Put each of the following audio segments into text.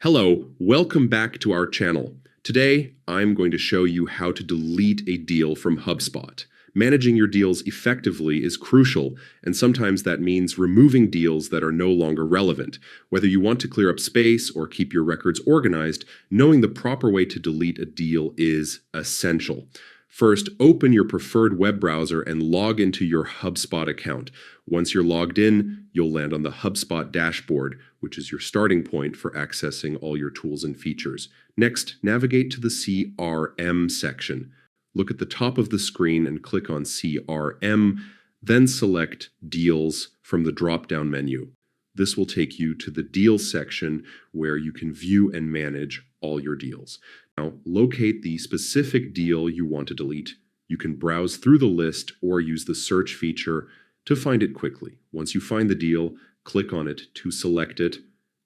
Hello, welcome back to our channel. Today, I'm going to show you how to delete a deal from HubSpot. Managing your deals effectively is crucial, and sometimes that means removing deals that are no longer relevant. Whether you want to clear up space or keep your records organized, knowing the proper way to delete a deal is essential. First, open your preferred web browser and log into your HubSpot account. Once you're logged in, you'll land on the HubSpot dashboard, which is your starting point for accessing all your tools and features. Next, navigate to the CRM section. Look at the top of the screen and click on CRM, then select Deals from the drop-down menu. This will take you to the Deals section where you can view and manage all your deals. Now, locate the specific deal you want to delete. You can browse through the list or use the search feature to find it quickly. Once you find the deal, click on it to select it.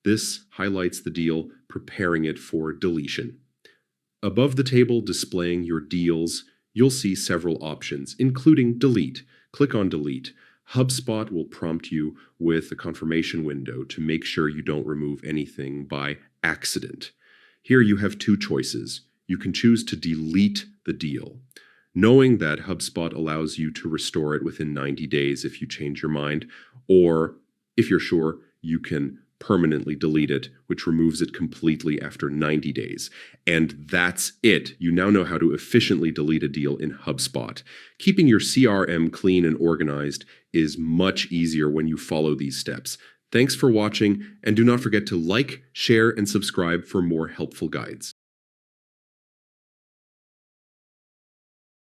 This highlights the deal, preparing it for deletion. Above the table displaying your deals, you'll see several options, including Delete. Click on Delete. HubSpot will prompt you with a confirmation window to make sure you don't remove anything by accident. Here you have two choices. You can choose to delete the deal, knowing that HubSpot allows you to restore it within 90 days if you change your mind, or if you're sure, you can permanently delete it, which removes it completely after 90 days. And that's it. You now know how to efficiently delete a deal in HubSpot. Keeping your CRM clean and organized is much easier when you follow these steps. Thanks for watching, and do not forget to like, share, and subscribe for more helpful guides.